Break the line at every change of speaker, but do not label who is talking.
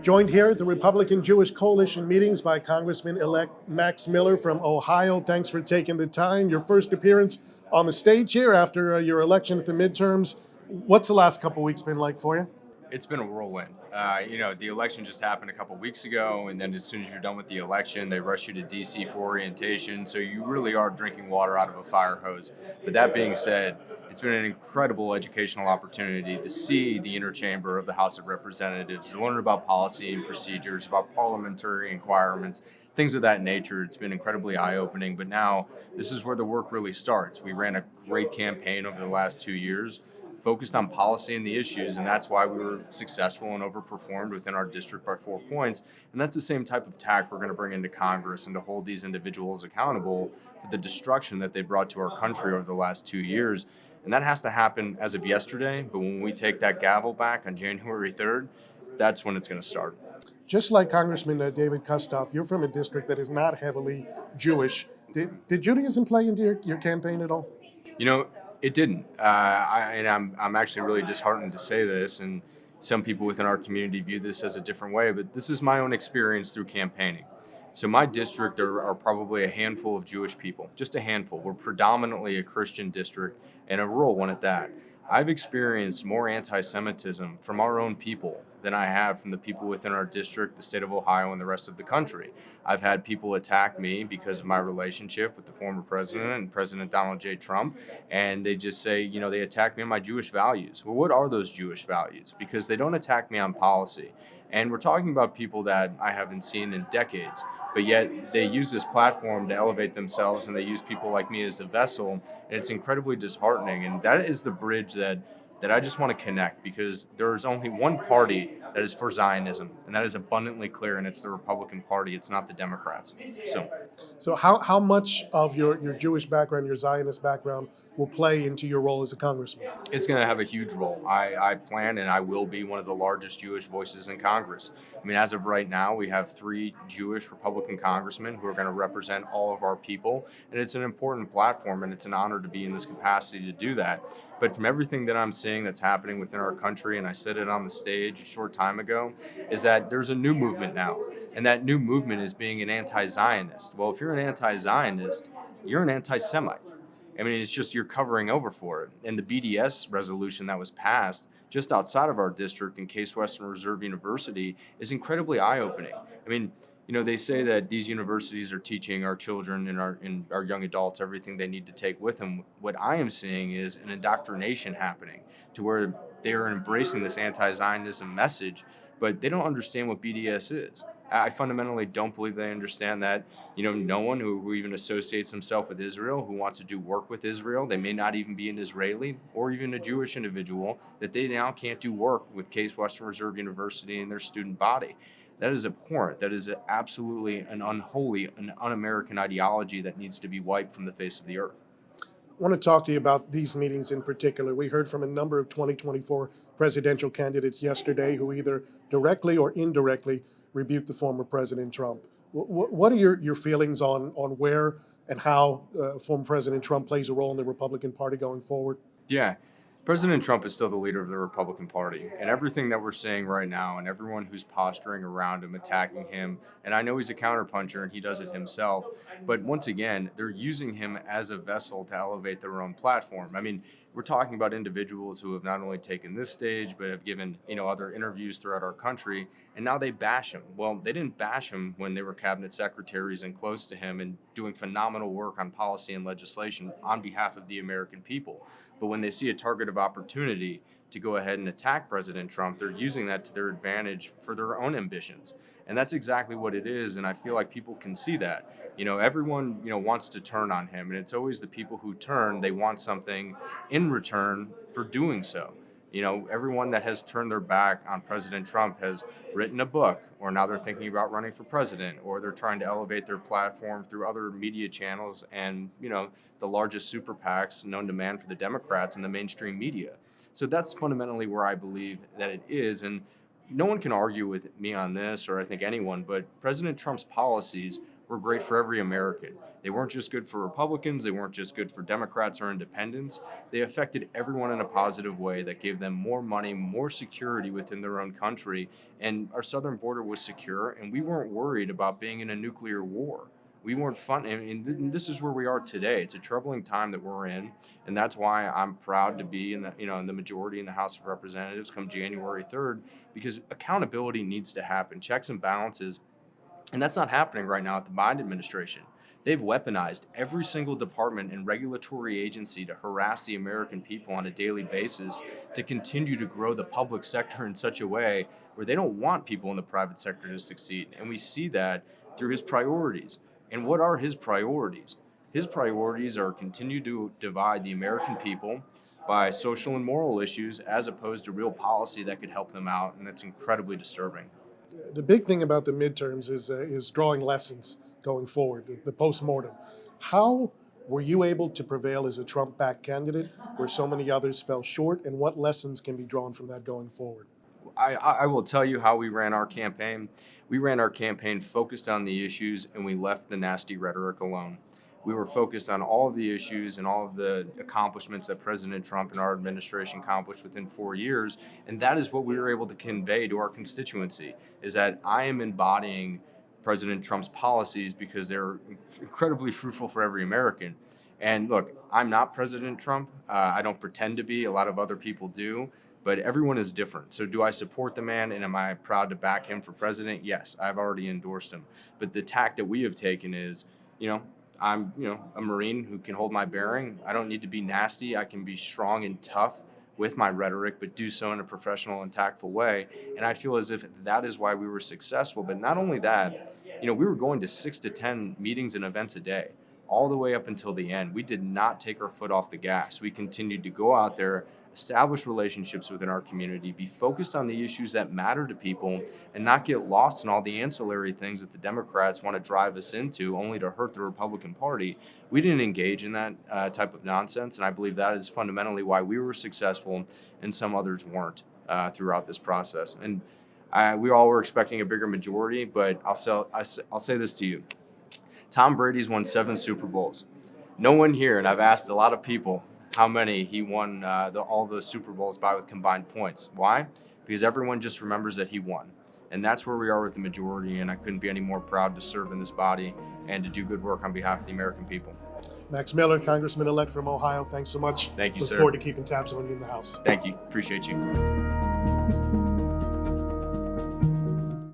Joined here at the Republican Jewish Coalition meetings by Congressman-elect Max Miller from Ohio. Thanks for taking the time. Your first appearance on the stage here after your election at the midterms. What's the last couple weeks been like for you?
It's been a whirlwind. The election just happened a couple weeks ago, and then as soon as you're done with the election, they rush you to D.C. for orientation. So you really are drinking water out of a fire hose. But that being said, it's been an incredible educational opportunity to see the inner chamber of the House of Representatives, to learn about policy and procedures, about parliamentary requirements, things of that nature. It's been incredibly eye-opening. But now this is where the work really starts. We ran a great campaign over the last 2 years, focused on policy and the issues, and that's why we were successful and overperformed within our district by 4 points. And that's the same type of tack we're going to bring into Congress, and to hold these individuals accountable for the destruction that they brought to our country over the last 2 years. And that has to happen as of yesterday, but when we take that gavel back on January 3rd, that's when it's going to start.
Just like Congressman David Kustoff, you're from a district that is not heavily Jewish. Did Judaism play into your campaign at all?
It didn't. I'm actually really disheartened to say this, and some people within our community view this as a different way, but this is my own experience through campaigning. So my district are probably a handful of Jewish people, just a handful. We're predominantly a Christian district, and a rural one at that. I've experienced more anti-Semitism from our own people than I have from the people within our district, the state of Ohio, and the rest of the country. I've had people attack me because of my relationship with the former president and President Donald J. Trump, and they just say, they attack me on my Jewish values. Well, what are those Jewish values? Because they don't attack me on policy. And we're talking about people that I haven't seen in decades, but yet they use this platform to elevate themselves, and they use people like me as a vessel, and it's incredibly disheartening. And that is the bridge that I just want to connect, because there's only one party that is for Zionism, and that is abundantly clear, and it's the Republican Party. It's not the Democrats.
So how much of your Jewish background, your Zionist background, will play into your role as a congressman?
It's going to have a huge role. I plan and I will be one of the largest Jewish voices in Congress. As of right now, we have 3 Jewish Republican congressmen who are going to represent all of our people, and it's an important platform, and it's an honor to be in this capacity to do that. But from everything that I'm seeing that's happening within our country, and I said it on the stage a short time ago, is that there's a new movement now, and that new movement is being an anti-Zionist. Well, if you're an anti-Zionist, you're an anti-Semite. It's just you're covering over for it. And the BDS resolution that was passed just outside of our district in Case Western Reserve University is incredibly eye-opening. They say that these universities are teaching our children and our young adults everything they need to take with them. What I am seeing is an indoctrination happening to where they are embracing this anti-Zionism message, but they don't understand what BDS is. I fundamentally don't believe they understand that, no one who even associates himself with Israel, who wants to do work with Israel, they may not even be an Israeli or even a Jewish individual, that they now can't do work with Case Western Reserve University and their student body. That is abhorrent. That is absolutely an unholy, an un-American ideology that needs to be wiped from the face of the earth.
I want to talk to you about these meetings in particular. We heard from a number of 2024 presidential candidates yesterday who either directly or indirectly rebuked the former President Trump. What are your feelings on where and how former President Trump plays a role in the Republican Party going forward?
Yeah. President Trump is still the leader of the Republican Party, and everything that we're seeing right now, and everyone who's posturing around him, attacking him, and I know he's a counterpuncher and he does it himself, but once again, they're using him as a vessel to elevate their own platform. We're talking about individuals who have not only taken this stage, but have given other interviews throughout our country, and now they bash him. Well, they didn't bash him when they were cabinet secretaries and close to him and doing phenomenal work on policy and legislation on behalf of the American people. But when they see a target of opportunity to go ahead and attack President Trump, they're using that to their advantage for their own ambitions. And that's exactly what it is, and I feel like people can see that. Everyone, wants to turn on him, and it's always the people who turn, they want something in return for doing so. Everyone that has turned their back on President Trump has written a book, or now they're thinking about running for president, or they're trying to elevate their platform through other media channels and, the largest super PACs known to man for the Democrats and the mainstream media. So that's fundamentally where I believe that it is. And no one can argue with me on this, or I think anyone, but President Trump's policies were great for every American. They weren't just good for Republicans, they weren't just good for Democrats or independents. They affected everyone in a positive way that gave them more money, more security within their own country, and our southern border was secure, and we weren't worried about being in a nuclear war. We weren't fun, and this is where we are today. It's a troubling time that we're in, and that's why I'm proud to be in the majority in the House of Representatives come January 3rd, because accountability needs to happen, checks and balances, and that's not happening right now at the Biden administration. They've weaponized every single department and regulatory agency to harass the American people on a daily basis, to continue to grow the public sector in such a way where they don't want people in the private sector to succeed. And we see that through his priorities. And what are his priorities? His priorities are continue to divide the American people by social and moral issues as opposed to real policy that could help them out, and that's incredibly disturbing.
The big thing about the midterms is drawing lessons going forward, the postmortem. How were you able to prevail as a Trump-backed candidate where so many others fell short, and what lessons can be drawn from that going forward?
I will tell you how we ran our campaign. We ran our campaign focused on the issues, and we left the nasty rhetoric alone. We were focused on all of the issues and all of the accomplishments that President Trump and our administration accomplished within 4 years, and that is what we were able to convey to our constituency, is that I am embodying President Trump's policies because they're incredibly fruitful for every American. And look, I'm not President Trump. I don't pretend to be. A lot of other people do. But everyone is different. So do I support the man, and am I proud to back him for president? Yes, I've already endorsed him. But the tack that we have taken is, I'm a Marine who can hold my bearing. I don't need to be nasty. I can be strong and tough with my rhetoric, but do so in a professional and tactful way. And I feel as if that is why we were successful. But not only that, we were going to 6 to 10 meetings and events a day, all the way up until the end. We did not take our foot off the gas. We continued to go out there, establish relationships within our community, be focused on the issues that matter to people, and not get lost in all the ancillary things that the Democrats want to drive us into only to hurt the Republican Party. We didn't engage in that type of nonsense, and I believe that is fundamentally why we were successful and some others weren't throughout this process. And we all were expecting a bigger majority, but I'll say this to you. Tom Brady's won 7 Super Bowls. No one here, and I've asked a lot of people, how many he won all the Super Bowls by with combined points. Why? Because everyone just remembers that he won. And that's where we are with the majority, and I couldn't be any more proud to serve in this body and to do good work on behalf of the American people.
Max Miller, Congressman-elect from Ohio, thanks so much.
Thank you,
Look
sir.
forward to keeping tabs on you in the House.
Thank you. Appreciate you.